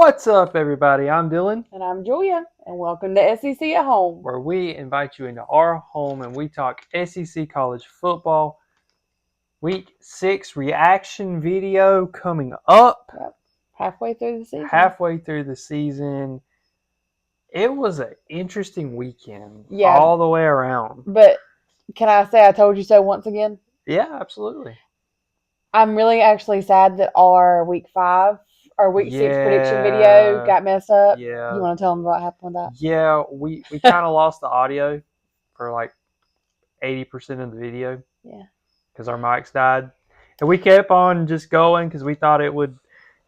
What's up, everybody? I'm Dylan, And I'm Julia, and welcome to SEC at Home. where we invite you into our home and we talk SEC college football. Week 6 reaction video coming up. Yep. Halfway through the season. Halfway through the season. It was an interesting weekend all the way around. But can I say I told you so once again? Yeah, absolutely. I'm really actually sad that our week 6 prediction video got messed up. Yeah. You want to tell them what happened with that? Yeah, we kind of lost the audio for like 80% of the video. Yeah. Because our mics died. And we kept on just going because we thought it would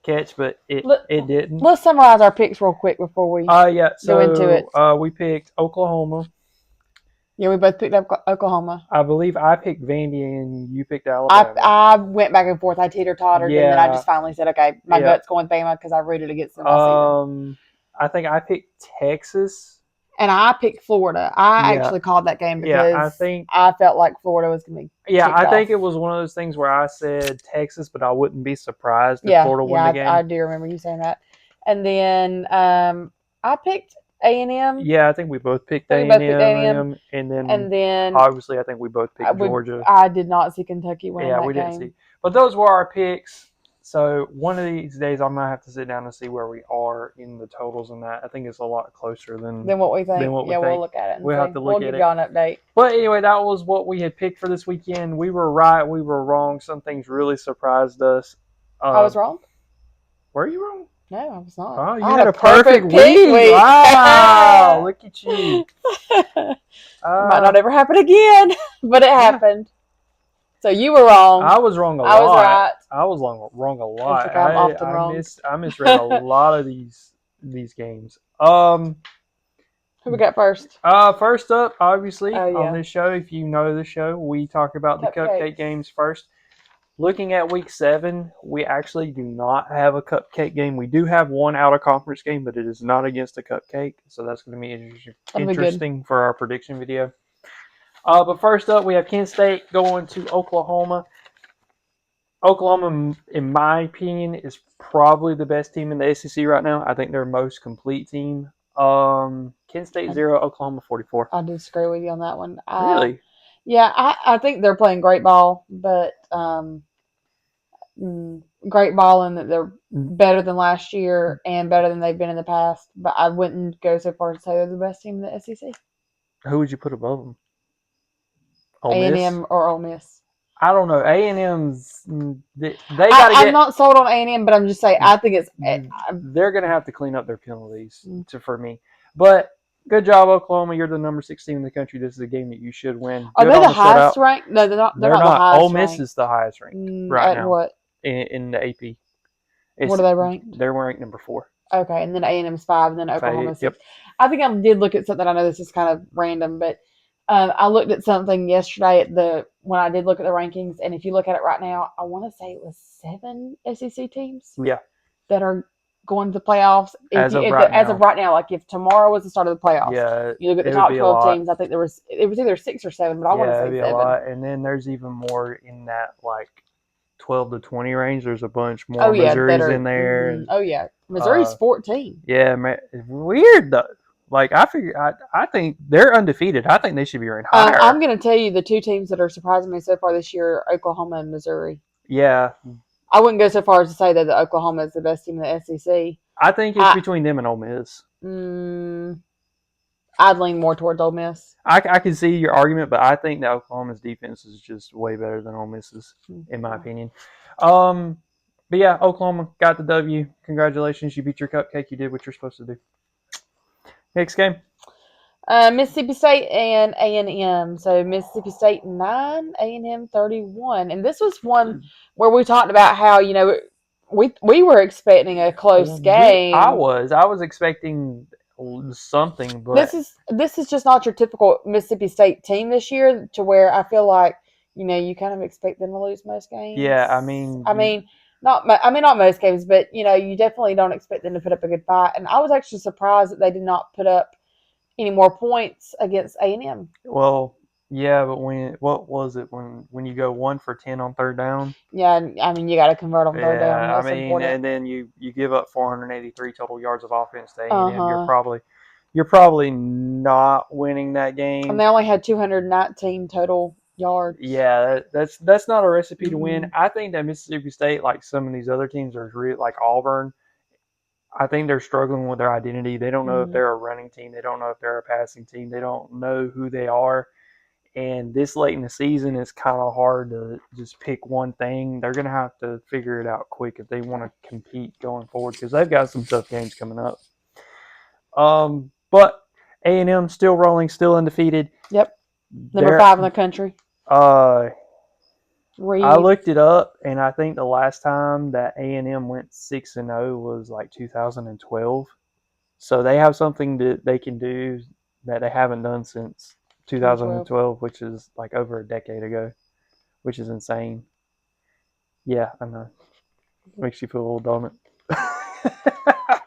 catch, but it didn't. Let's summarize our picks real quick before we go into it. We picked Oklahoma. Yeah, we both picked up Oklahoma. I believe I picked Vandy and you picked Alabama. I went back and forth. I teeter-tottered, and then I just finally said, okay, my gut's going Bama because I rooted against them all season. I think I picked Texas. And I picked Florida. I actually called that game because I felt like Florida was going to be kicked off. Think it was one of those things where I said Texas, but I wouldn't be surprised if Florida won the game. I do remember you saying that. And then I picked A&M. Yeah, I think we both picked A&M. And then obviously I think we both picked Georgia. I did not see Kentucky winning that game. Yeah, we didn't see. But those were our picks. So one of these days I'm going to have to sit down and see where we are in the totals and that. I think it's a lot closer than what we think. We'll look at it and we'll have to look at it. We'll give you an update. But anyway, that was what we had picked for this weekend. We were right. We were wrong. Some things really surprised us. I was wrong? Were you wrong? No, I was not. Oh, you had a perfect week. Wow. Look at you. Might not ever happen again, but it happened. So you were wrong. I was wrong a lot. I was right. I was wrong a lot. I'm often wrong. I misread a lot of these games. Who we got first? First up, obviously, on this show, if you know the show, we talk about the cupcake games first. Looking at week 7, we actually do not have a cupcake game. We do have one out-of-conference game, but it is not against a cupcake. So that's going to be interesting for our prediction video. But first up, we have Kent State going to Oklahoma. Oklahoma, in my opinion, is probably the best team in the SEC right now. I think they're the most complete team. Kent State 0, Oklahoma 44. I disagree with you on that one. Really? Yeah, I think they're playing great ball, but great ball in that they're better than last year and better than they've been in the past. But I wouldn't go so far as to say they're the best team in the SEC. Who would you put above them? A&M or Ole Miss? I don't know. A&M's they got to get. I'm not sold on A&M, but I'm just saying I think it's. They're going to have to clean up their penalties for me. But good job, Oklahoma. You're the number 6 team in the country. This is a game that you should win. Are they the highest ranked? No, they're not. They're not the highest. Ole Miss is the highest ranked right now. What? In the AP. What are they ranked? They're ranked number 4. Okay, and then A&M's 5, and then Oklahoma 6. Yep. I think I did look at something. I know this is kind of random, but. I looked at something yesterday when I did look at the rankings, and if you look at it right now, I want to say it was 7 SEC teams. Yeah. That are going to the playoffs. As of right now, like if tomorrow was the start of the playoffs, you look at the top 12 teams. I think it was either 6 or 7, but I want to say 7. A lot. And then there's even more in that like 12 to 20 range. There's a bunch more. Missouri's in there. Mm-hmm. Oh yeah, Missouri's 14. Yeah, man, it's weird though. Like, I think they're undefeated. I think they should be ranked higher. I'm going to tell you the 2 teams that are surprising me so far this year are Oklahoma and Missouri. Yeah. I wouldn't go so far as to say that the Oklahoma is the best team in the SEC. I think it's between them and Ole Miss. I'd lean more towards Ole Miss. I can see your argument, but I think that Oklahoma's defense is just way better than Ole Miss's, in my opinion. But yeah, Oklahoma got the W. Congratulations. You beat your cupcake. You did what you're supposed to do. Next game. Mississippi State and A&M. So Mississippi State 9, A&M 31. And this was one where we talked about how, we were expecting a close game. I was expecting something, but this is just not your typical Mississippi State team this year, to where I feel like, you kind of expect them to lose most games. Yeah, I mean not most games, but you definitely don't expect them to put up a good fight. And I was actually surprised that they did not put up any more points against A&M. Well, Yeah, but what was it when you go 1 for 10 on third down? Yeah, I mean, you got to convert on third down. Yeah, I That's mean, important. and then you give up 483 total yards of offense to A&M. Uh-huh. You're probably not winning that game. And they only had 219 total yards. Yeah, that's not a recipe to win. I think that Mississippi State, like some of these other teams, are really like Auburn. I think they're struggling with their identity. They don't know if they're a running team. They don't know if they're a passing team. They don't know who they are. And this late in the season, it's kind of hard to just pick one thing. They're going to have to figure it out quick if they want to compete going forward because they've got some tough games coming up. But A&M still rolling, still undefeated. Yep. Number 5 in the country. I looked it up, and I think the last time that A&M went 6-0 was like 2012. So they have something that they can do that they haven't done since 2012, which is like over a decade ago, which is insane. Yeah, I know. Makes you feel a little dormant.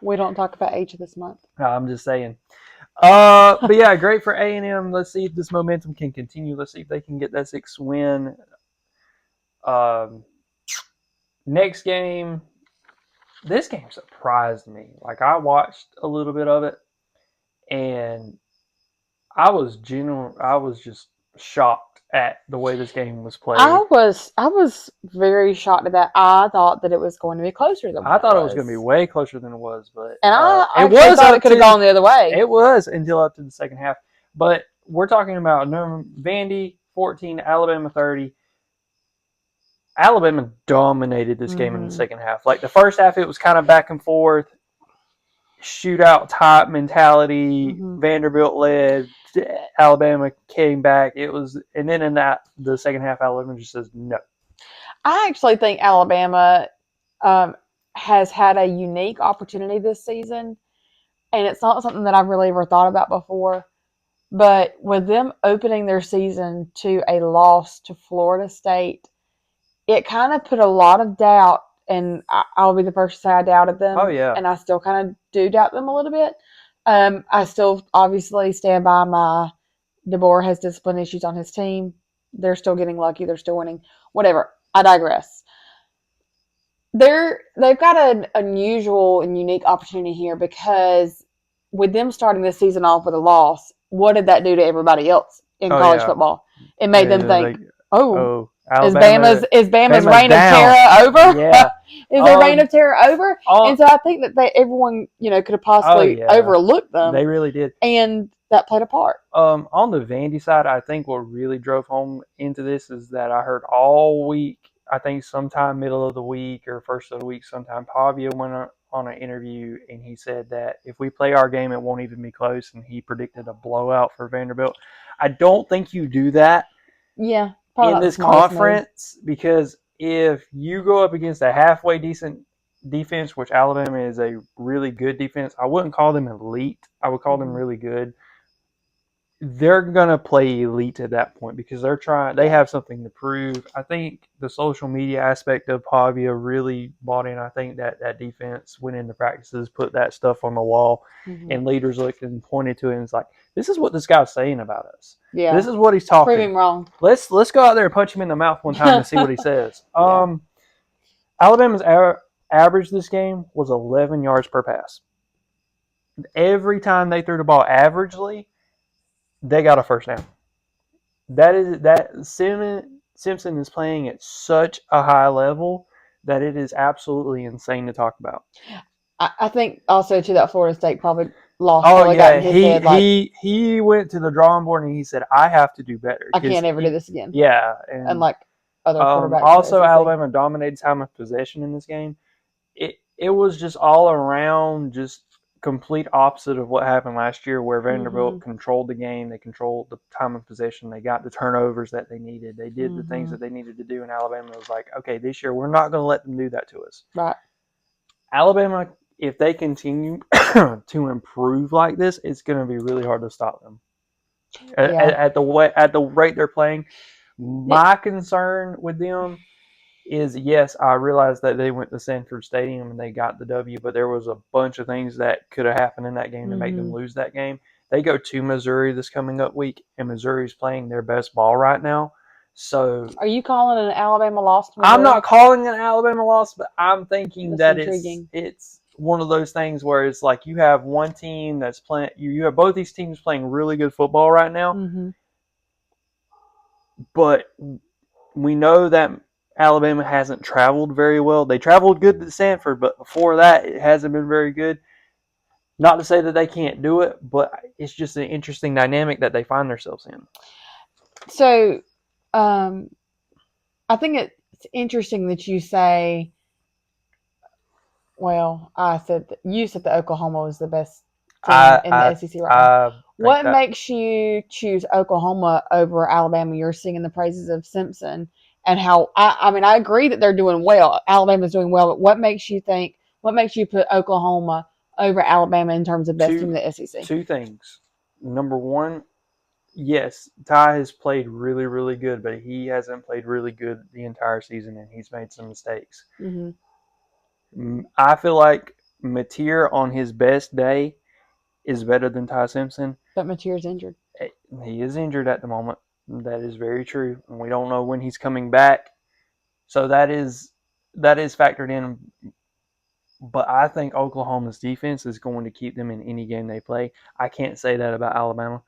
We don't talk about age this month. I'm just saying. But yeah, great for A&M. Let's see if this momentum can continue. Let's see if they can get that 6th win. Next game. This game surprised me. Like, I watched a little bit of it, and I was just shocked at the way this game was played. I was very shocked at that. I thought that it was going to be closer than I thought it was going to be way closer than it was, but and I it was thought it could have gone the other way. It was until up to the second half. But we're talking about Vandy 14, Alabama 30. Alabama dominated this game in the second half. Like the first half, it was kind of back and forth, shootout type mentality. Vanderbilt led. Alabama came back. It was, and then in the second half, Alabama just says no. I actually think Alabama has had a unique opportunity this season, and it's not something that I've really ever thought about before. But with them opening their season to a loss to Florida State, it kind of put a lot of doubt, and I'll be the first to say I doubted them. Oh, yeah. And I still kind of do doubt them a little bit. I still obviously stand by my DeBoer has discipline issues on his team. They're still getting lucky. They're still winning. Whatever. I digress. They've got an unusual and unique opportunity here because with them starting this season off with a loss, what did that do to everybody else in college football? It made them think, is Bama's reign of terror over? Yeah. Is their reign of terror over? And so I think that everyone, could have possibly overlooked them. They really did. And that played a part. On the Vandy side, I think what really drove home into this is that I heard all week, I think sometime middle of the week or first of the week sometime, Pavia went on an interview and he said that if we play our game, it won't even be close, and he predicted a blowout for Vanderbilt. I don't think you do that in this conference because if you go up against a halfway decent defense, which Alabama is a really good defense, I wouldn't call them elite. I would call them really good. They're going to play elite at that point because they have something to prove. I think the social media aspect of Pavia really bought in. I think that defense went into practices, put that stuff on the wall, and leaders looked and pointed to it and it's like, this is what this guy's saying about us. Yeah. This is what he's talking. Prove him wrong. Let's go out there and punch him in the mouth one time and see what he says. Alabama's average this game was 11 yards per pass. Every time they threw the ball averagely, they got a first down. Simpson is playing at such a high level that it is absolutely insane to talk about. I think also too that Florida State probably lost. He went to the drawing board and he said, "I have to do better. I can't ever do this again." Yeah, and like other quarterbacks. Also, Alabama dominated time of possession in this game. It was just all around just complete opposite of what happened last year where Vanderbilt controlled the game. They controlled the time of possession. They got the turnovers that they needed. They did the things that they needed to do, and Alabama was like, okay, this year we're not going to let them do that to us. Right. Alabama, if they continue to improve like this, it's going to be really hard to stop them. At the rate they're playing, my concern with them is, yes, I realize that they went to Sanford Stadium and they got the W, but there was a bunch of things that could have happened in that game to make them lose that game. They go to Missouri this coming up week, and Missouri's playing their best ball right now. So, are you calling it an Alabama loss to Missouri? I'm not calling it an Alabama loss, but I'm thinking that's that intriguing. it's one of those things where it's like you have one team that's playing. You have both these teams playing really good football right now, but we know that Alabama hasn't traveled very well. They traveled good to Stanford, but before that, it hasn't been very good. Not to say that they can't do it, but it's just an interesting dynamic that they find themselves in. So, I think it's interesting that you say, well, you said that Oklahoma was the best team in the SEC right now. What makes you choose Oklahoma over Alabama? You're singing the praises of Simpson and how, I agree that they're doing well. Alabama's doing well, but what makes you put Oklahoma over Alabama in terms of best team in the SEC? Two things. Number one, yes, Ty has played really, really good, but he hasn't played really good the entire season, and he's made some mistakes. I feel like Mateer on his best day is better than Ty Simpson. But Mateer's injured. He is injured at the moment. That is very true, and we don't know when he's coming back. So that is factored in. But I think Oklahoma's defense is going to keep them in any game they play. I can't say that about Alabama.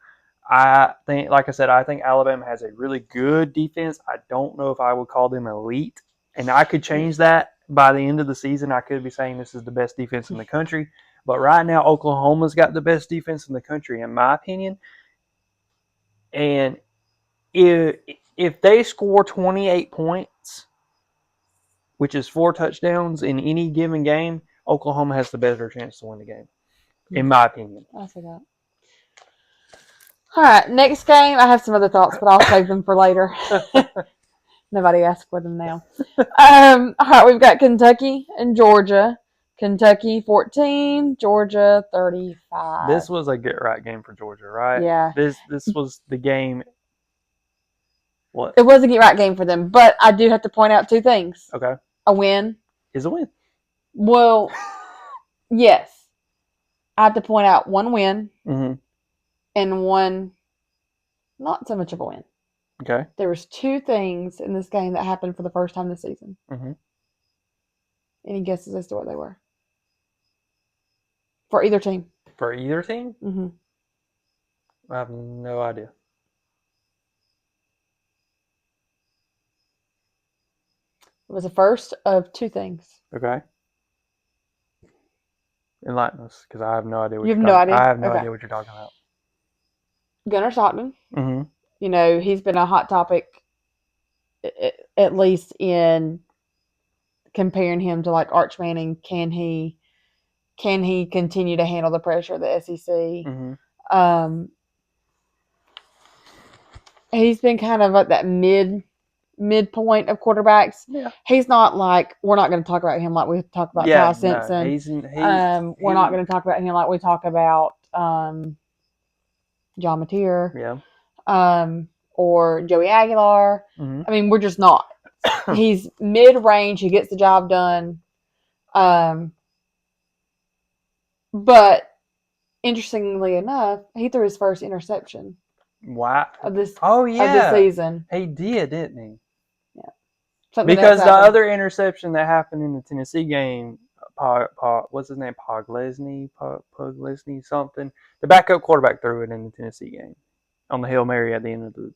I think, like I said, I think Alabama has a really good defense. I don't know if I would call them elite. And I could change that by the end of the season. I could be saying this is the best defense in the country. But right now, Oklahoma's got the best defense in the country, in my opinion. And if they score 28 points, which is 4 touchdowns in any given game, Oklahoma has the better chance to win the game, in my opinion. I see that. All right, next game. I have some other thoughts, but I'll save them for later. Nobody asked for them now. All right, we've got Kentucky and Georgia. Kentucky 14, Georgia 35. This was a get-right game for Georgia, right? Yeah. This was the game. What? It was a get-right game for them, but I do have to point out two things. Okay. A win is a win. Well, yes. I have to point out one win and one not so much of a win. Okay. There was two things in this game that happened for the first time this season. Any guesses as to what they were? For either team. For either team? I have no idea. It was the first of two things. Okay. Enlighten us, because I have no idea. You have no idea? I have no idea what you're talking about. Gunnar Stockton. You know, he's been a hot topic, at least in comparing him to like Arch Manning. Can he continue to handle the pressure of the SEC? He's been kind of at that midpoint of quarterbacks. Yeah. He's not like, we're not going to talk about him like we talk about Ty Simpson. We're not going to talk about him like we talk about John Mateer. Yeah. Or Joey Aguilar. I mean, we're just not. He's mid-range. He gets the job done. But interestingly enough, he threw his first interception. Wow. Of this season. He did, didn't he? Yeah. Because the other interception that happened in the Tennessee game, what's his name? Puglesny, something. The backup quarterback threw it in the Tennessee game on the Hail Mary at the end of the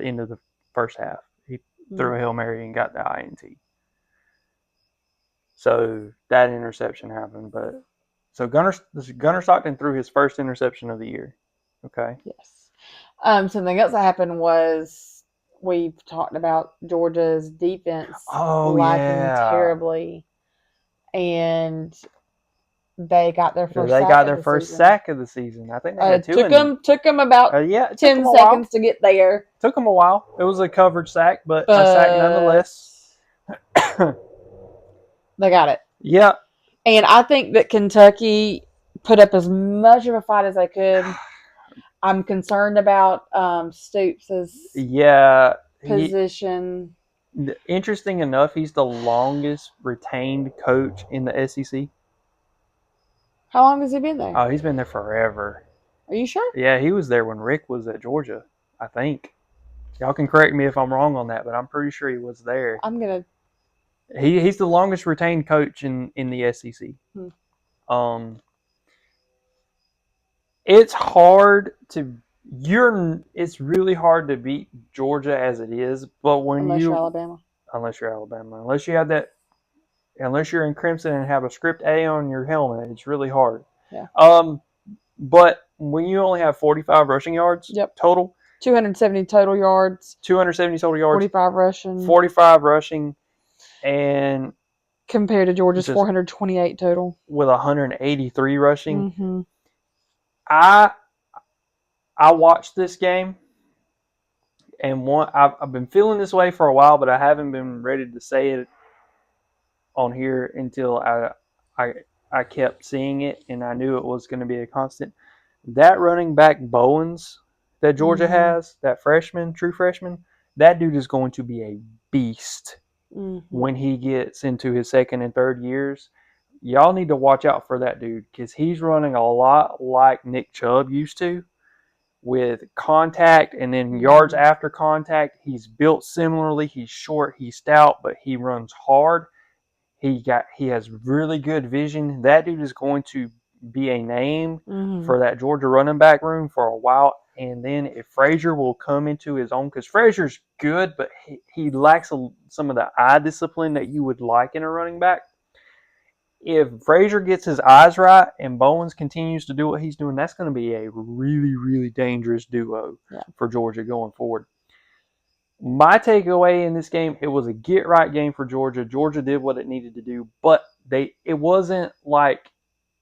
end of the first half. He threw a Hail Mary and got the INT. So that interception happened, so Gunnar Stockton threw his first interception of the year. Okay. Yes. Something else that happened was we've talked about Georgia's defense lacking terribly, and they got their first sack of the season. I think they had two. Took them about 10 seconds to get there. Took them a while. It was a covered sack, but a sack nonetheless. They got it. Yeah. And I think that Kentucky put up as much of a fight as they could. I'm concerned about Stoops' position. Interesting enough, he's the longest retained coach in the SEC. How long has he been there? Oh, he's been there forever. Are you sure? Yeah, he was there when Rick was at Georgia, I think. Y'all can correct me if I'm wrong on that, but I'm pretty sure he was there. He's the longest retained coach in the SEC. It's hard to it's really hard to beat Georgia as it is, but unless you're Alabama, unless you're in Crimson and have a script A on your helmet, it's really hard. Yeah. But when you only have 45 rushing yards total, 270 total yards, 45 rushing, and compared to Georgia's 428 total with 183 rushing. Mm-hmm. I watched this game, and I've been feeling this way for a while, but I haven't been ready to say it on here until I kept seeing it, and I knew it was going to be a constant. That running back Bowens that Georgia has, that true freshman, that dude is going to be a beast when he gets into his second and third years. Y'all need to watch out for that dude because he's running a lot like Nick Chubb used to, with contact and then yards after contact. He's built similarly. He's short, he's stout, but he runs hard. He has really good vision. That dude is going to be a name for that Georgia running back room for a while. And then if Frazier will come into his own, because Frazier's good, but he lacks some of the eye discipline that you would like in a running back. If Frazier gets his eyes right and Bowens continues to do what he's doing, that's going to be a really, really dangerous duo for Georgia going forward. My takeaway in this game, it was a get-right game for Georgia. Georgia did what it needed to do, but it wasn't like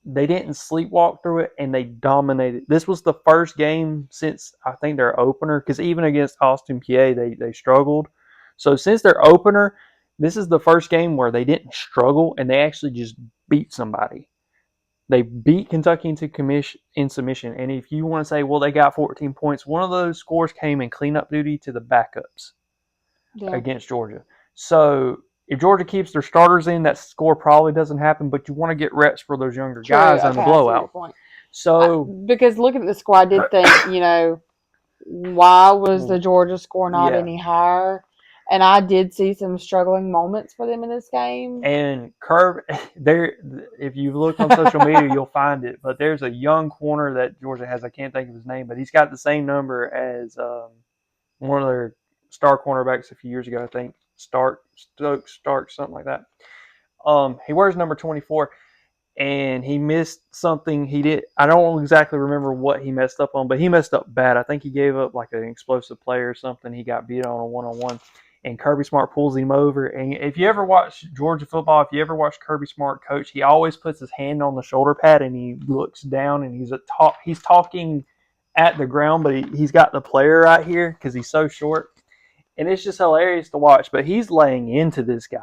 they didn't sleepwalk through it, and they dominated. This was the first game since, I think, their opener, because even against Austin Peay, they struggled. So since their opener, this is the first game where they didn't struggle, and they actually just beat somebody. They beat Kentucky in submission. And if you want to say, well, they got 14 points, one of those scores came in cleanup duty to the backups against Georgia. So if Georgia keeps their starters in, that score probably doesn't happen, but you want to get reps for those younger guys on the blowout. So because looking at the score, I did think, why was the Georgia score not any higher? And I did see some struggling moments for them in this game. And if you look on social media, you'll find it. But there's a young corner that Georgia has. I can't think of his name, but he's got the same number as one of their star cornerbacks a few years ago, I think. Stark, something like that. He wears number 24, and he missed something. I don't exactly remember what he messed up on, but he messed up bad. I think he gave up like an explosive play or something. He got beat on a one-on-one. And Kirby Smart pulls him over. And if you ever watch Georgia football, if you ever watch Kirby Smart coach, he always puts his hand on the shoulder pad and he looks down and he's talking at the ground, but he's got the player right here because he's so short. And it's just hilarious to watch. But he's laying into this guy.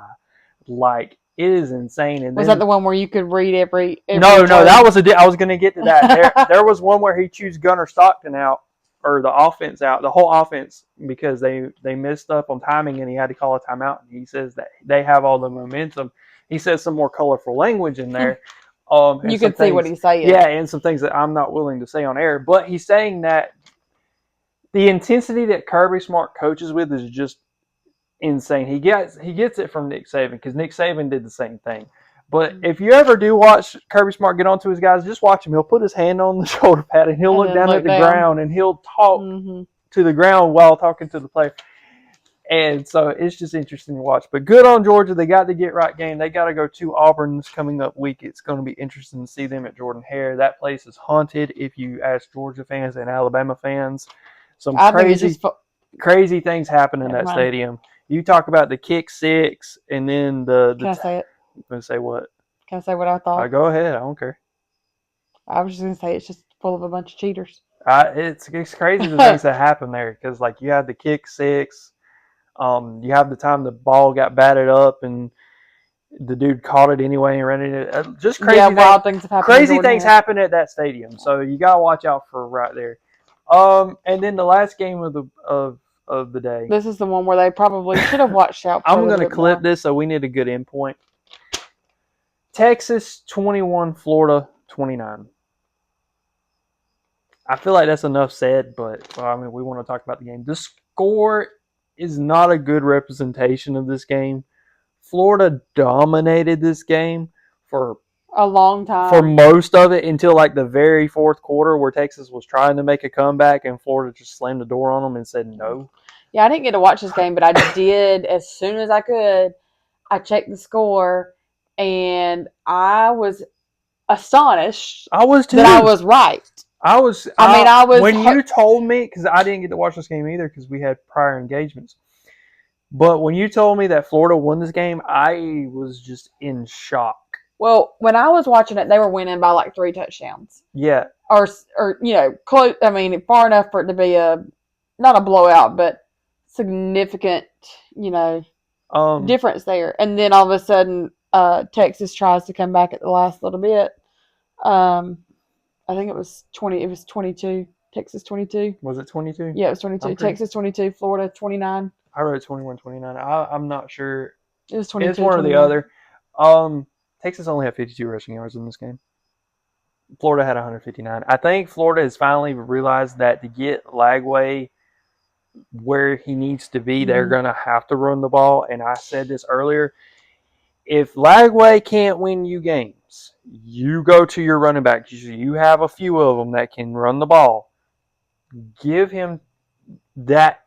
Like, it is insane. And was that the one where you could read every No, word? That was I was going to get to that. There was one where he chose Gunnar Stockton out. Or the offense out, the whole offense, because they messed up on timing and he had to call a timeout. And he says that they have all the momentum. He says some more colorful language in there. You can see what he's saying. Yeah, and some things that I'm not willing to say on air. But he's saying that the intensity that Kirby Smart coaches with is just insane. He gets it from Nick Saban because Nick Saban did the same thing. But if you ever do watch Kirby Smart get onto his guys, just watch him. He'll put his hand on the shoulder pad and he'll look down at the ground and he'll talk to the ground while talking to the player. And so it's just interesting to watch. But good on Georgia. They got the get-right game. They got to go to Auburn this coming up week. It's going to be interesting to see them at Jordan-Hare. That place is haunted if you ask Georgia fans and Alabama fans. Some crazy things happen in that stadium. You talk about the kick six and then the Can I say it? I'm going to say what? Can I say what I thought? Go ahead. I don't care. I was just going to say it's just full of a bunch of cheaters. It's crazy the things that happen there because, like, you had the kick six. You have the time the ball got batted up and the dude caught it anyway and ran it. Just crazy wild things have happened. Crazy things happen at that stadium. So you got to watch out for right there. And then the last game of the day. This is the one where they probably should have watched out for I'm going to clip this, so we need a good endpoint. Texas 21, Florida 29. I feel like that's enough said, but I mean, we want to talk about the game. The score is not a good representation of this game. Florida dominated this game for a long time, for most of it, until like the very fourth quarter, where Texas was trying to make a comeback and Florida just slammed the door on them and said no. Yeah, I didn't get to watch this game, but I did as soon as I could. I checked the score, and I was astonished. I was too. That I was right. I was. When you told me, because I didn't get to watch this game either because we had prior engagements. But when you told me that Florida won this game, I was just in shock. Well, when I was watching it, they were winning by like 3 touchdowns. Yeah. Or close. I mean, far enough for it to be not a blowout, but significant, difference there. And then all of a sudden, Texas tries to come back at the last little bit. I think it was 20. It was 22. Texas 22. Was it 22? Yeah, it was 22. Texas 22. Florida 29. I wrote 21-29. I'm not sure. It was 22. It's one or the other. Texas only had 52 rushing yards in this game. Florida had 159. I think Florida has finally realized that to get Lagway where he needs to be, they're going to have to run the ball. And I said this earlier. If Lagway can't win you games, you go to your running back. You have a few of them that can run the ball. Give him that.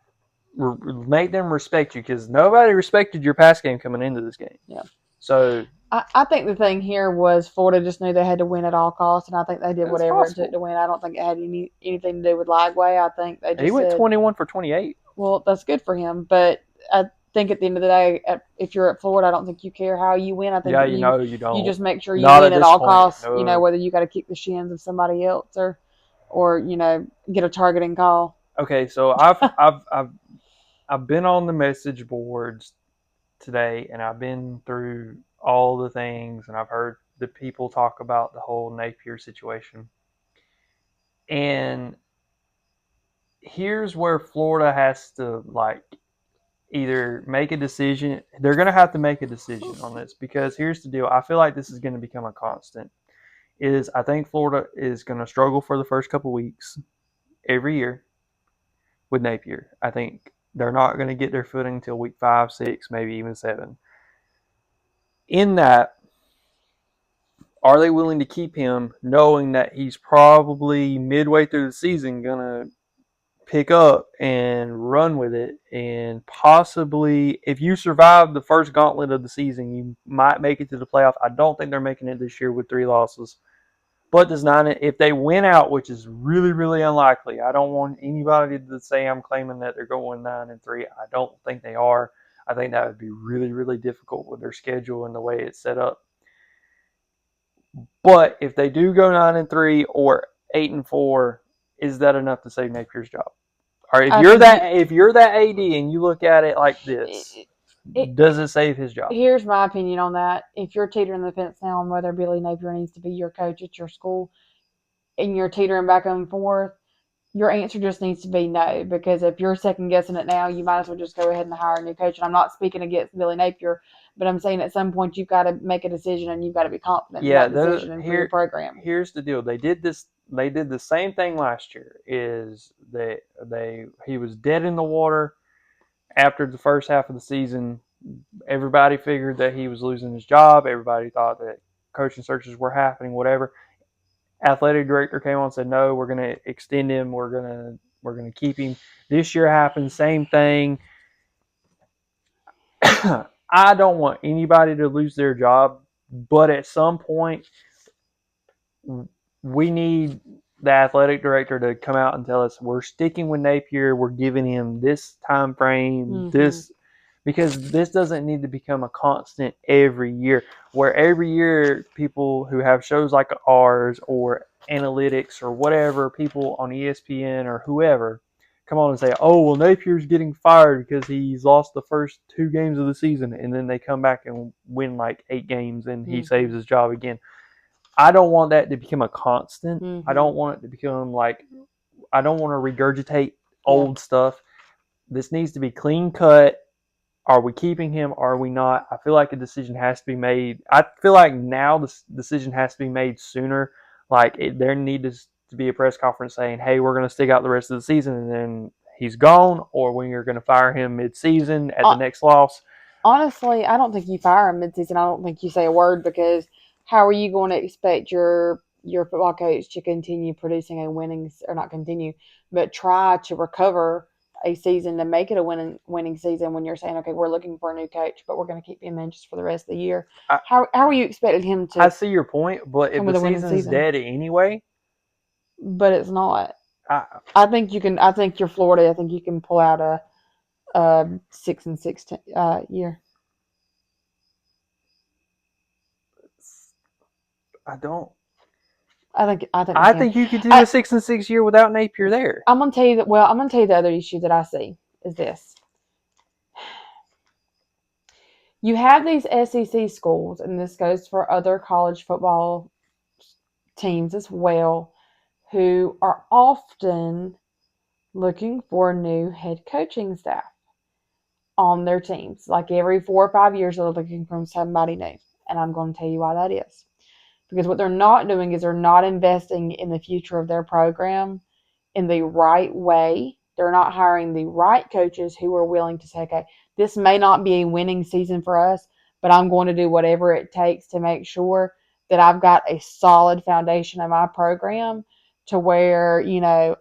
Make them respect you, because nobody respected your pass game coming into this game. Yeah. So I think the thing here was Florida just knew they had to win at all costs, and I think they did whatever it took to win. I don't think it had anything to do with Lagway. I think they just went 21 for 28. Well, that's good for him, but I think at the end of the day, if you're at Florida, I don't think you care how you win. I think you don't. You just make sure you win at all costs. No. Whether you got to kick the shins of somebody else or get a targeting call. Okay, so I've been on the message boards today, and I've been through all the things, and I've heard the people talk about the whole Napier situation. And here's where Florida has to either make a decision. They're going to have to make a decision on this, because here's the deal. I feel like this is going to become a constant. I think Florida is going to struggle for the first couple weeks every year with Napier. I think they're not going to get their footing until week 5, 6, maybe even 7. In that, are they willing to keep him knowing that he's probably midway through the season going to pick up and run with it, and possibly, if you survive the first gauntlet of the season, you might make it to the playoff. I don't think they're making it this year with 3 losses. But if they win out, which is really, really unlikely, I don't want anybody to say I'm claiming that they're going 9-3. I don't think they are. I think that would be really, really difficult with their schedule and the way it's set up. But if they do go 9-3 or 8-4, is that enough to save Napier's job? Or if you're that AD and you look at it like this, does it save his job? Here's my opinion on that. If you're teetering the fence now on whether Billy Napier needs to be your coach at your school, and you're teetering back and forth, your answer just needs to be no. Because if you're second guessing it now, you might as well just go ahead and hire a new coach. And I'm not speaking against Billy Napier, but I'm saying at some point you've got to make a decision, and you've got to be confident in that decision and for your program. Here's the deal. They did the same thing last year. He was dead in the water after the first half of the season. Everybody figured that he was losing his job. Everybody thought that coaching searches were happening, whatever. Athletic director came on and said, no, we're going to extend him. We're going to keep him. This year happened, same thing. I don't want anybody to lose their job, but at some point, we need the athletic director to come out and tell us we're sticking with Napier. We're giving him this time frame, because this doesn't need to become a constant every year, where every year people who have shows like ours or analytics or whatever, people on ESPN or whoever, come on and say, oh, well, Napier's getting fired because he's lost the first 2 games of the season, and then they come back and win 8 games and he saves his job again. I don't want that to become a constant. I don't want it to become I don't want to regurgitate old stuff. This needs to be clean cut. Are we keeping him? Are we not? I feel like a decision has to be made. I feel like now the decision has to be made sooner. There need to to be a press conference saying, hey, we're going to stick out the rest of the season, and then he's gone, or when you're going to fire him mid-season at the next loss? Honestly, I don't think you fire him mid-season. I don't think you say a word, because how are you going to expect your football coach to continue producing a winning, or not continue, but try to recover a season to make it a winning season when you're saying, okay, we're looking for a new coach, but we're going to keep him in just for the rest of the year? How are you expecting him to? I see your point, but if the season's dead anyway, but it's not. I think you can. I think you're Florida. I think you can pull out a 6-6 year. I think you could do a 6-6 year without Napier there. I'm gonna tell you that. Well, I'm gonna tell you the other issue that I see is this: you have these SEC schools, and this goes for other college football teams as well, who are often looking for new head coaching staff on their teams. Like every 4 or 5 years, they're looking for somebody new, and I'm going to tell you why that is. Because what they're not doing is they're not investing in the future of their program in the right way. They're not hiring the right coaches who are willing to say, okay, this may not be a winning season for us, but I'm going to do whatever it takes to make sure that I've got a solid foundation of my program, to where,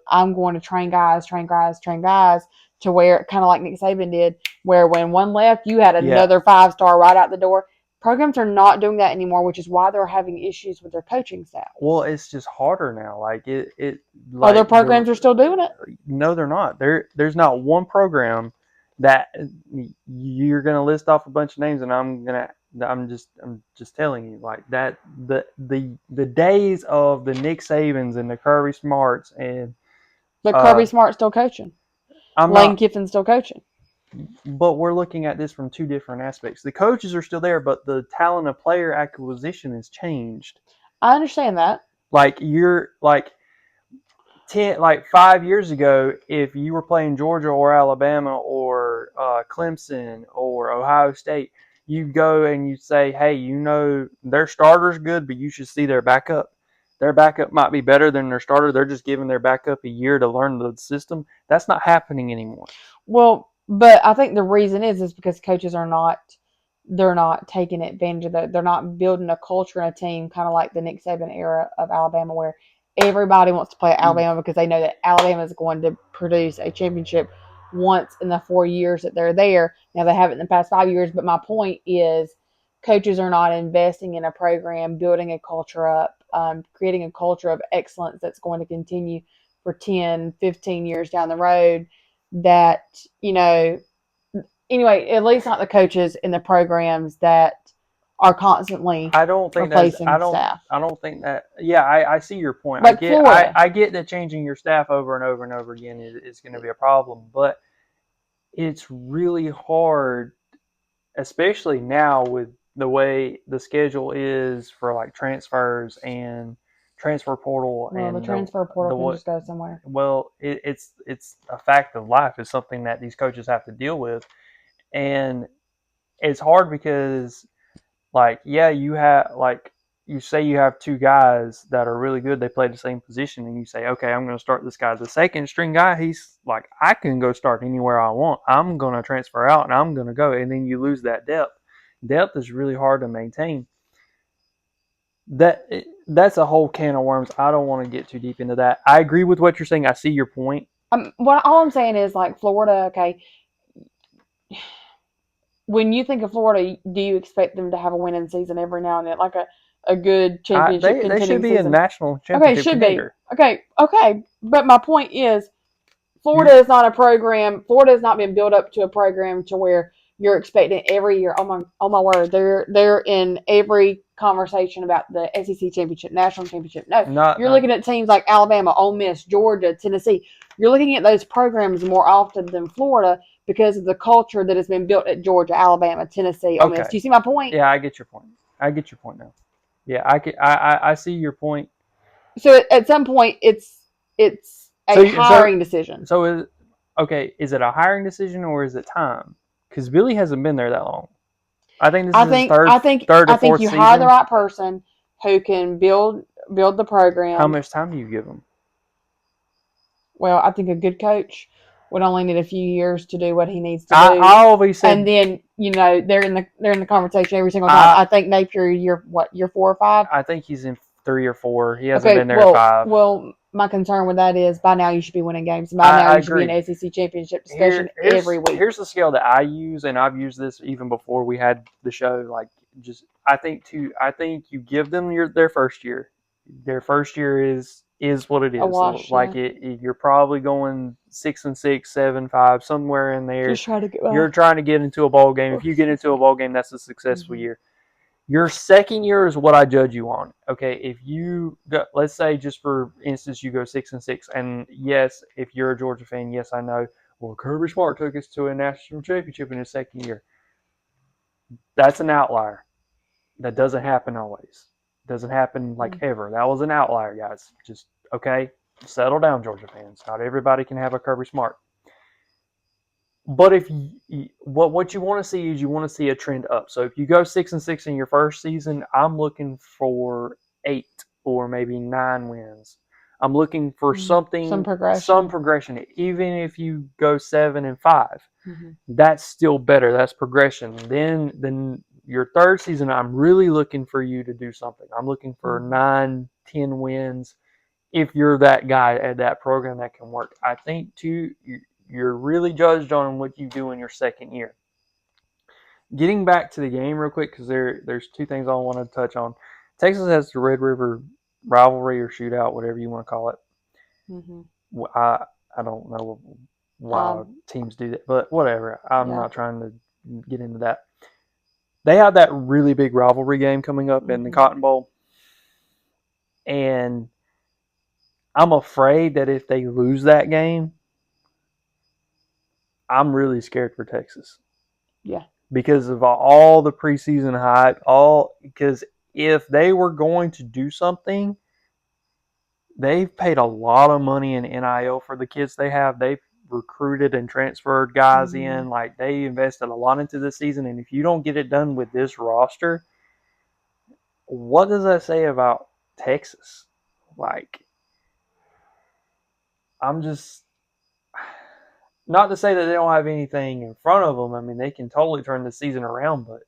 I'm going to train guys to where, kind of like Nick Saban did, where when one left, you had another 5-star right out the door. Programs are not doing that anymore, which is why they're having issues with their coaching staff. Well, it's just harder now. Like other programs are still doing it. No, they're not. There's not one program that you're going to list off a bunch of names, and I'm just telling you, like, that the days of the Nick Sabans and the Kirby Smarts and Kirby Smart's still coaching. Lane Kiffin's still coaching. But we're looking at this from two different aspects. The coaches are still there, but the talent of player acquisition has changed. I understand that. Like 5 years ago, if you were playing Georgia or Alabama or Clemson or Ohio State, you go and you say, hey, their starter's good, but you should see their backup. Their backup might be better than their starter. They're just giving their backup a year to learn the system. That's not happening anymore. Well, but I think the reason is because coaches are not taking advantage of that. They're not building a culture and a team, kind of like the Nick Saban era of Alabama, where everybody wants to play at Alabama because they know that Alabama is going to produce a championship once in the 4 years that they're there. Now, they haven't in the past 5 years, but my point is coaches are not investing in a program, building a culture up, creating a culture of excellence that's going to continue for 10, 15 years down the road. That, anyway, at least not the coaches in the programs that are constantly replacing staff. I don't think that. Yeah, I see your point. Like I get that changing your staff over and over and over again is going to be a problem, but it's really hard, especially now with the way the schedule is for like transfers and transfer portal. Well, and the transfer portal can just go somewhere. Well, it's a fact of life. It's something that these coaches have to deal with, and it's hard because, like, yeah, you say you have two guys that are really good. They play the same position, and you say, okay, I'm going to start this guy. The second string guy, he's like, I can go start anywhere I want. I'm going to transfer out, and I'm going to go, and then you lose that depth. Depth is really hard to maintain. That's a whole can of worms. I don't want to get too deep into that. I agree with what you're saying. I see your point. All I'm saying is, like, Florida, okay, when you think of Florida, do you expect them to have a winning season every now and then, like a good championship contending They should be season? A national championship contender. Okay. But my point is, Florida is not a program. Florida has not been built up to a program to where you're expecting every year. Oh my word! They're in every conversation about the SEC championship, national championship. No, you're looking at teams like Alabama, Ole Miss, Georgia, Tennessee. You're looking at those programs more often than Florida because of the culture that has been built at Georgia, Alabama, Tennessee, Ole Miss. Do you see my point? Yeah, I get your point. I get your point now. Yeah, I see your point. So at some point, it's a hiring decision. So is it a hiring decision or is it time? Because Billy hasn't been there that long. I think this is his third or fourth you season. Hire the right person who can build the program. How much time do you give him? Well, I think a good coach would only need a few years to do what he needs to do. I always said, and then they're in the conversation every single time. I think Napier, year 4 or 5. I think he's in 3 or 4. He hasn't been there 5. Well, my concern with that is by now you should be winning games. By now you should be in SEC championship discussion every week. Here's the scale that I use, and I've used this even before we had the show. Like, I think you give them their first year. Their first year is what it is. Wash, you're probably going 6-6, 7-5, somewhere in there. Just trying to get. You're trying to get into a bowl game. If you get into a bowl game, that's a successful year. Your second year is what I judge you on. Okay, if you go, let's say, just for instance, you go 6-6, and yes, if you're a Georgia fan, yes, I know. Well, Kirby Smart took us to a national championship in his second year. That's an outlier. That doesn't happen always. Doesn't happen ever. That was an outlier, guys. Just okay. Settle down, Georgia fans. Not everybody can have a Kirby Smart. But if what you want to see is you want to see a trend up. So if you go 6-6 in your first season, I'm looking for 8 or maybe 9 wins. I'm looking for some progression. Even if you go 7-5, that's still better. That's progression. Then your third season, I'm really looking for you to do something. I'm looking for 9-10 wins. If you're that guy at that program that can work, I think too. You're really judged on what you do in your second year. Getting back to the game real quick, because there's 2 things I want to touch on. Texas has the Red River rivalry or shootout, whatever you want to call it. I don't know why teams do that, but whatever. I'm not trying to get into that. They have that really big rivalry game coming up in the Cotton Bowl. And I'm afraid that if they lose that game, I'm really scared for Texas. Yeah. Because of all the preseason hype, because if they were going to do something, they've paid a lot of money in NIL for the kids they have. They've recruited and transferred guys in. Like, they invested a lot into this season. And if you don't get it done with this roster, what does that say about Texas? Like, I'm just... Not to say that they don't have anything in front of them. I mean, they can totally turn the season around, but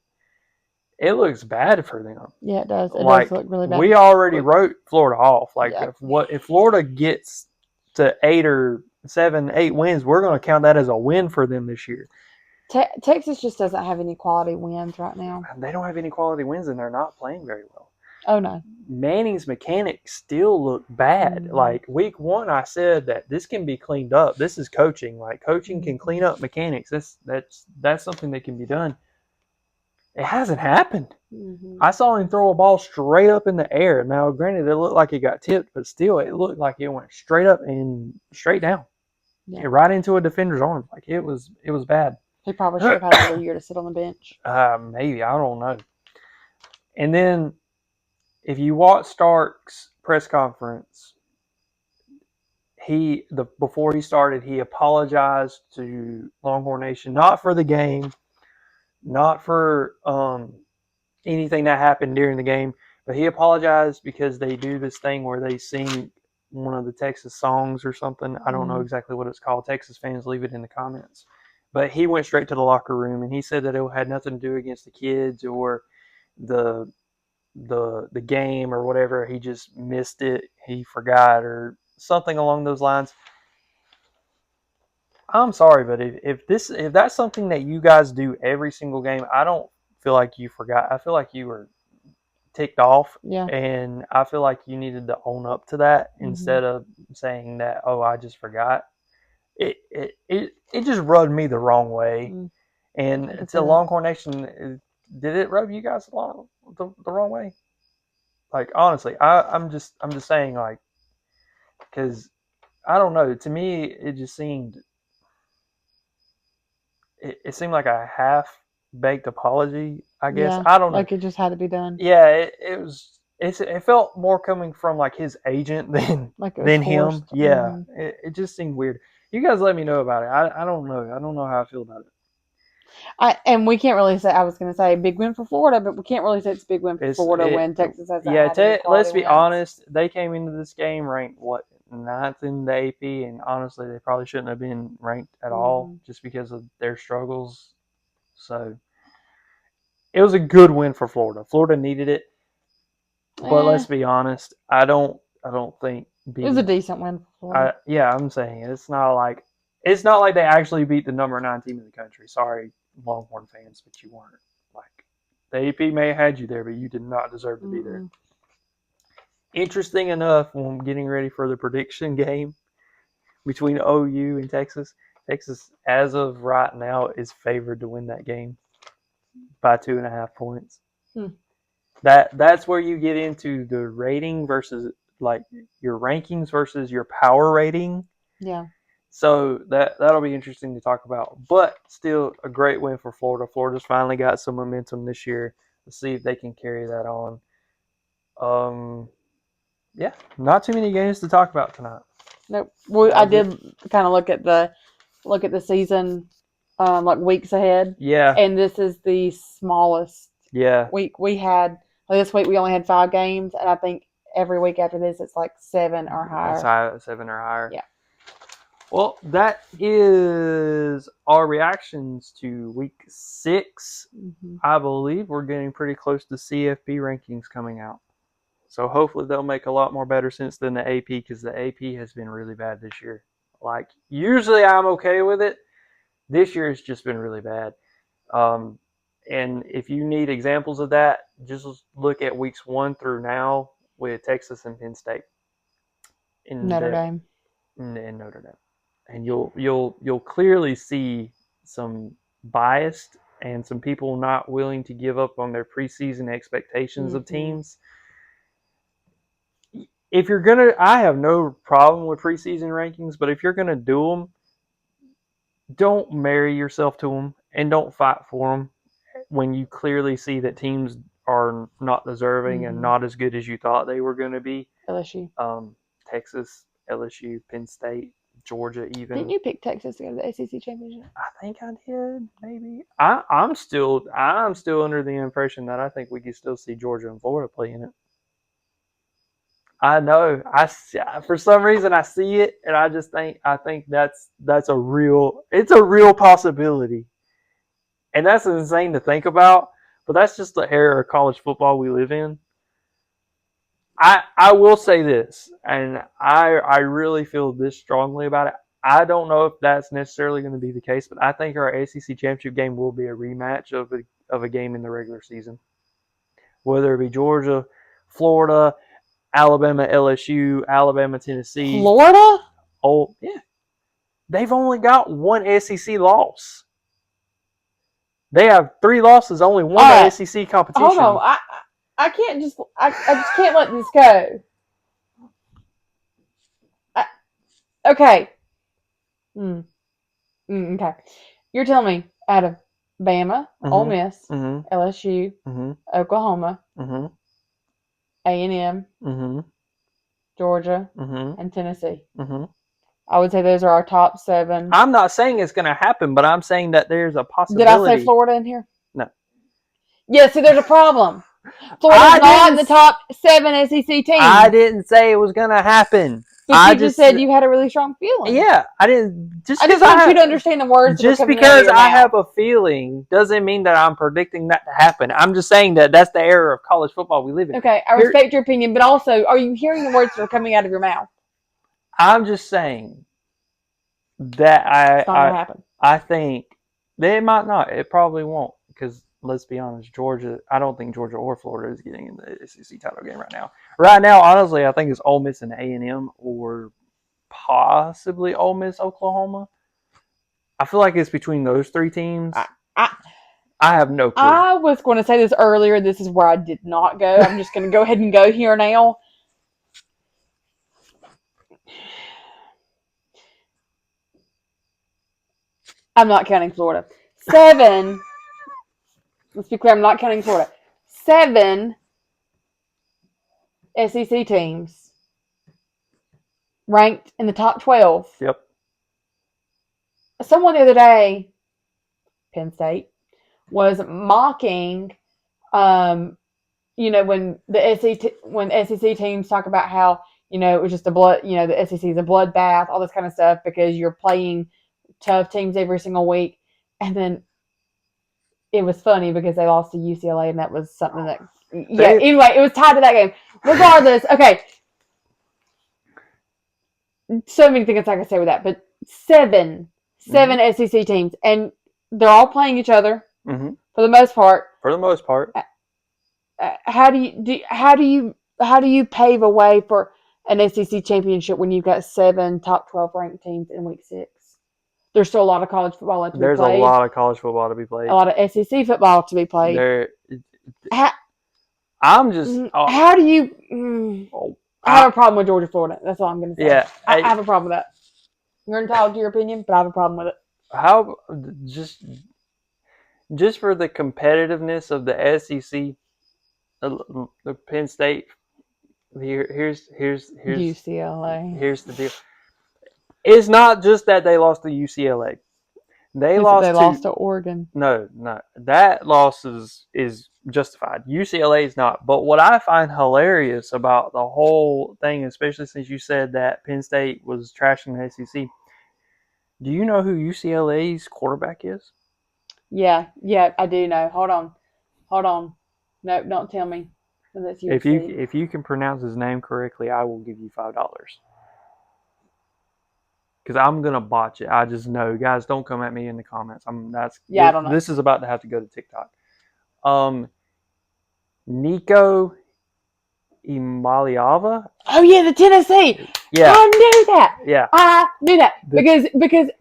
it looks bad for them. Yeah, it does. It does look really bad. We already wrote Florida off. If Florida gets to 8 wins, we're going to count that as a win for them this year. Texas just doesn't have any quality wins right now. They don't have any quality wins, and they're not playing very well. Oh, no. Manning's mechanics still look bad. Like, week 1, I said that this can be cleaned up. This is coaching. Like, coaching can clean up mechanics. That's something that can be done. It hasn't happened. I saw him throw a ball straight up in the air. Now, granted, it looked like it got tipped, but still, it looked like it went straight up and straight down. Yeah. Right into a defender's arm. Like, it was bad. He probably should have had another year to sit on the bench. Maybe. I don't know. And then, if you watch Stark's press conference, before he started, he apologized to Longhorn Nation, not for the game, not for anything that happened during the game, but he apologized because they do this thing where they sing one of the Texas songs or something. I don't know exactly what it's called. Texas fans, leave it in the comments. But he went straight to the locker room, and he said that it had nothing to do against the kids or the game or whatever. He just missed it. He forgot or something along those lines. I'm sorry, but if that's something that you guys do every single game, I don't feel like you forgot. I feel like you were ticked off. Yeah. And I feel like you needed to own up to that instead of saying that, oh, I just forgot. It just rubbed me the wrong way. And to Longhorn Nation, did it rub you guys the wrong way? Like, honestly, I'm just saying, like, because I don't know. To me, it just seemed it seemed like a half-baked apology, I guess. Yeah, I don't know. Like it just had to be done. Yeah, it felt more coming from like his agent than him. Yeah, it just seemed weird. You guys let me know about it. I don't know. I don't know how I feel about it. And we can't really say, I was going to say big win for Florida, but we can't really say it's a big win for Florida when Texas has that. Let's be honest. They came into this game ranked, what, ninth in the AP, and honestly, they probably shouldn't have been ranked at all just because of their struggles. So it was a good win for Florida. Florida needed it, but let's be honest, I don't think it was a decent win for Florida. I'm saying it's not like they actually beat the number 9 team in the country. Sorry, Longhorn fans, but you weren't. Like, the AP may have had you there, but you did not deserve to be there. Interesting enough, when I'm getting ready for the prediction game between OU and Texas, as of right now, is favored to win that game by 2.5 points. That's where you get into the rating versus like your rankings versus your power rating. Yeah. So that'll be interesting to talk about. But still a great win for Florida. Florida's finally got some momentum this year. Let's see if they can carry that on. Yeah, not too many games to talk about tonight. Nope. Well, I did kind of look at the season, like weeks ahead. Yeah. And this is the smallest. Yeah. Week we had this week. We only had 5 games, and I think every week after this, it's like 7 or higher. That's 7 or higher. Yeah. Well, that is our reactions to week 6. I believe we're getting pretty close to CFP rankings coming out. So hopefully they'll make a lot more better sense than the AP, because the AP has been really bad this year. Like, usually I'm okay with it. This year it's just been really bad. And if you need examples of that, just look at weeks 1 through now with Texas and Penn State. Notre Dame. And Notre Dame. And you'll clearly see some biased and some people not willing to give up on their preseason expectations of teams. If you're going to, I have no problem with preseason rankings, but if you're going to do them, don't marry yourself to them and don't fight for them when you clearly see that teams are not deserving and not as good as you thought they were going to be. LSU. Texas, LSU, Penn State, Georgia even. Didn't you pick Texas to go to the SEC championship? I think I did, maybe. I'm still under the impression that I think we could still see Georgia and Florida play in it. I know. For some reason I see it, and I think that's a real possibility, and that's insane to think about. But that's just the era of college football we live in. I will say this, and I really feel this strongly about it. I don't know if that's necessarily going to be the case, but I think our SEC championship game will be a rematch of a game in the regular season, whether it be Georgia, Florida, Alabama, LSU, Alabama, Tennessee. Florida? Oh, yeah. They've only got one SEC loss. They have 3 losses, only one SEC competition. Hold on. I can't just... I just can't let this go. Okay. Okay. You're telling me out of Bama, Ole Miss, LSU, Oklahoma, A&M, Georgia, and Tennessee. I would say those are our top 7. I'm not saying it's going to happen, but I'm saying that there's a possibility. Did I say Florida in here? No. Yeah, see, there's a problem. Florida's not in the top 7 SEC teams. I didn't say it was going to happen. But you just said you had a really strong feeling. Yeah, I didn't. I just want you to understand the words. Just because I have a feeling doesn't mean that I'm predicting that to happen. I'm just saying that that's the era of college football we live in. Okay, I respect your opinion, but also, are you hearing the words that are coming out of your mouth? I'm just saying that it's not going to happen. I think that it might not. It probably won't, because let's be honest, Georgia. I don't think Georgia or Florida is getting in the SEC title game right now. Right now, honestly, I think it's Ole Miss and A&M, or possibly Ole Miss, Oklahoma. I feel like it's between those 3 teams. I have no clue. I was going to say this earlier. This is where I did not go. I'm just going to go ahead and go here now. I'm not counting Florida. 7. Let's be clear. I'm not counting Florida. 7 SEC teams ranked in the top 12. Yep. Someone the other day, Penn State, was mocking, when the SEC teams talk about how, it was just the SEC is a bloodbath, all this kind of stuff because you're playing tough teams every single week. And then it was funny because they lost to UCLA, and that was something that, anyway, it was tied to that game. Regardless, okay. So many things I can say with that, but seven SEC teams, and they're all playing each other for the most part. For the most part. How do you pave a way for an SEC championship when you've got 7 top 12 ranked teams in week 6? There's still a lot of college football left to be played. There's a lot of college football to be played. A lot of SEC football to be played. I'm just. How do you? I have a problem with Georgia, Florida. That's all I'm going to say. Yeah, I have a problem with that. You're entitled to your opinion, but I have a problem with it. How just for the competitiveness of the SEC, the Penn State. Here's UCLA. Here's the deal. It's not just that they lost to UCLA. They lost to Oregon. No. That loss is justified. UCLA is not. But what I find hilarious about the whole thing, especially since you said that Penn State was trashing the SEC, do you know who UCLA's quarterback is? Yeah, I do know. Hold on. No, don't tell me. That's USC. If you can pronounce his name correctly, I will give you $5. Because I'm gonna botch it. I just know, guys. Don't come at me in the comments. I don't know. This is about to have to go to TikTok. Nico Imaliava. Oh yeah, the Tennessee. Yeah, I knew that. Yeah, I knew that because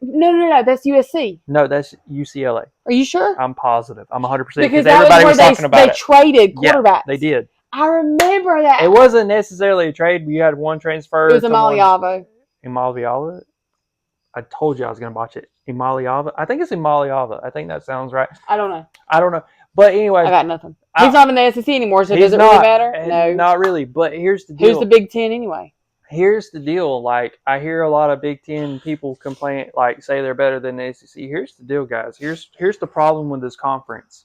no, that's USC. No, that's UCLA. Are you sure? I'm positive. I'm 100% because everybody was talking about it. They traded quarterbacks. Yeah, they did. I remember that. It wasn't necessarily a trade. We had one transfer. It was Imaliava. Imaliava. I told you I was going to botch it. Imaliava. I think it's Imaliava. I think that sounds right. I don't know. But anyway. I got nothing. He's not in the SEC anymore, so does it really matter? No. Not really. But here's the deal. Who's the Big Ten anyway? Here's the deal. Like, I hear a lot of Big Ten people complain, like, say they're better than the SEC. Here's the deal, guys. Here's the problem with this conference.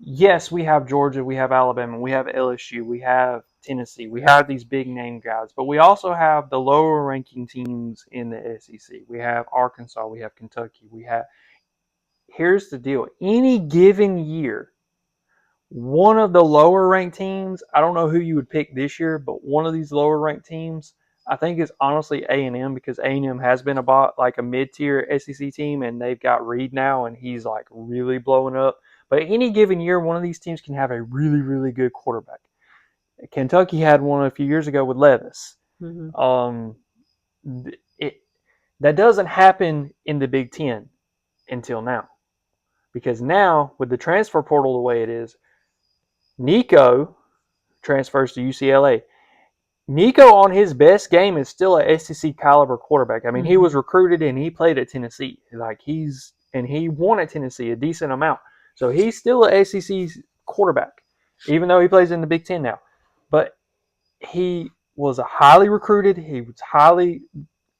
Yes, we have Georgia, we have Alabama, we have LSU, we have Tennessee, we have these big name guys, but we also have the lower ranking teams in the SEC. We have Arkansas, we have Kentucky, here's the deal. Any given year, one of the lower ranked teams, I don't know who you would pick this year, but one of these lower ranked teams, I think is honestly A&M, because A&M has been like a mid-tier SEC team, and they've got Reed now, and he's like really blowing up. But any given year, one of these teams can have a really, really good quarterback. Kentucky had one a few years ago with Levis. Mm-hmm. That doesn't happen in the Big Ten until now. Because now, with the transfer portal the way it is, Nico transfers to UCLA. Nico, on his best game, is still a SEC caliber quarterback. I mean, he was recruited and he played at Tennessee. And he won at Tennessee a decent amount. So he's still an SEC quarterback, even though he plays in the Big Ten now. But he was a highly recruited. He was highly,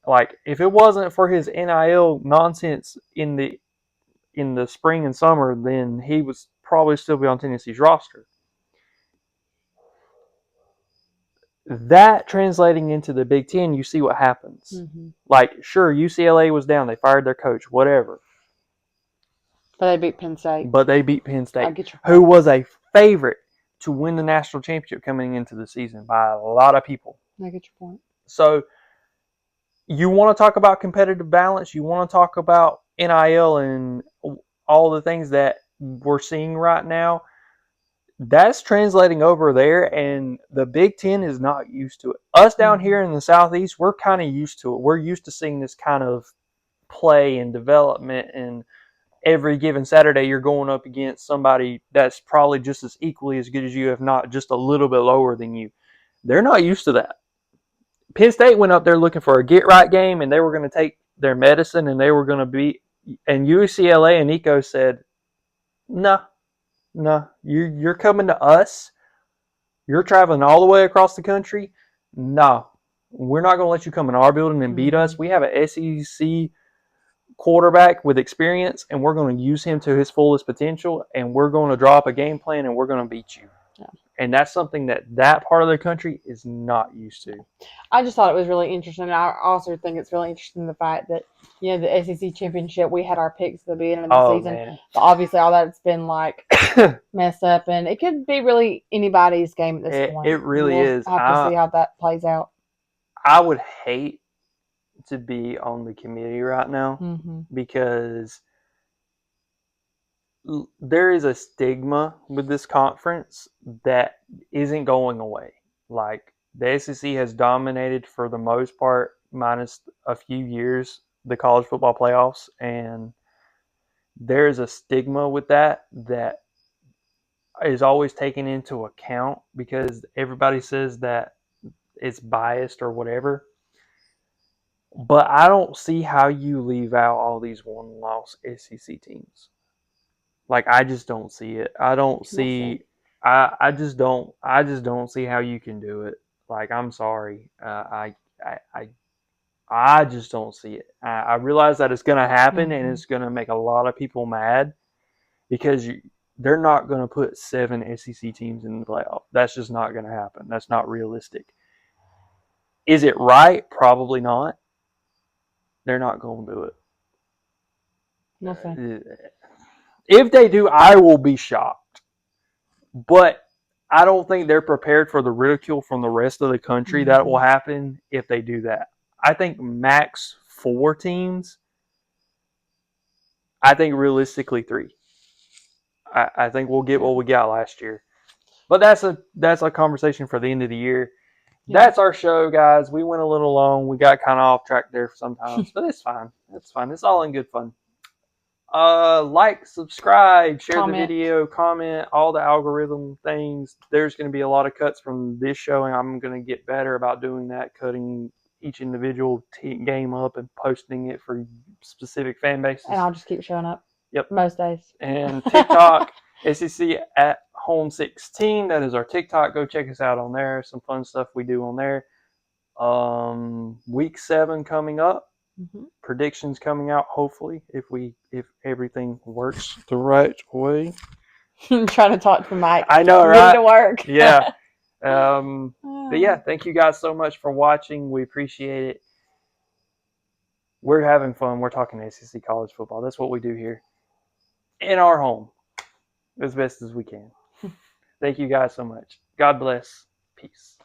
like, if it wasn't for his NIL nonsense in the spring and summer, then he would probably still be on Tennessee's roster. That translating into the Big Ten, you see what happens. Mm-hmm. Like, sure, UCLA was down. They fired their coach, whatever. But they beat Penn State. Who was a favorite to win the national championship coming into the season by a lot of people. I get your point. So, you want to talk about competitive balance. You want to talk about NIL and all the things that we're seeing right now. That's translating over there, and the Big Ten is not used to it. Us down here in the Southeast, we're kind of used to it. We're used to seeing this kind of play and development, and every given Saturday you're going up against somebody that's probably just as equally as good as you, if not just a little bit lower than you. They're not used to that. Penn State went up there looking for a get-right game, and they were going to take their medicine, and they were going to beat. And UCLA and Nico said, No, you're coming to us. You're traveling all the way across the country. No, we're not going to let you come in our building and beat us. We have an SEC quarterback with experience, and we're going to use him to his fullest potential, and we're going to draw up a game plan, and we're going to beat you. Yeah. And that's something that part of the country is not used to. I just thought it was really interesting. And I also think it's really interesting the fact that, the SEC championship, we had our picks at the beginning of the season. Man. But obviously all that's been like messed up, and it could be really anybody's game at this point. It really is. We'll have to see how that plays out. I would hate to be on the committee right now because there is a stigma with this conference that isn't going away. Like, the SEC has dominated for the most part, minus a few years, the college football playoffs, and there is a stigma with that is always taken into account because everybody says that it's biased or whatever. But I don't see how you leave out all these one-loss SEC teams. Like, I just don't see it. I don't see. I just don't see how you can do it. Like, I'm sorry. I just don't see it. I realize that it's going to happen, and it's going to make a lot of people mad because they're not going to put 7 SEC teams in the playoff. That's just not going to happen. That's not realistic. Is it right? Probably not. They're not going to do it. Okay. If they do, I will be shocked. But I don't think they're prepared for the ridicule from the rest of the country that will happen if they do that. I think max 4 teams. I think realistically 3. I think we'll get what we got last year. But that's a conversation for the end of the year. Yeah. That's our show, guys. We went a little long. We got kind of off track there sometimes, but it's fine. It's fine. It's all in good fun. Like, subscribe, share the video, comment, all the algorithm things. There's going to be a lot of cuts from this show, and I'm going to get better about doing that, cutting each individual game up and posting it for specific fan bases. And I'll just keep showing up. Yep. Most days. And TikTok, SEC at Home 16. That is our TikTok. Go check us out on there. Some fun stuff we do on there. Week 7 coming up. Predictions coming out, hopefully, if everything works the right way. I'm trying to talk to Mike. I know, right? Get it to work. Yeah. But yeah, thank you guys so much for watching. We appreciate it. We're having fun. We're talking SEC college football. That's what we do here in our home as best as we can. Thank you guys so much. God bless. Peace.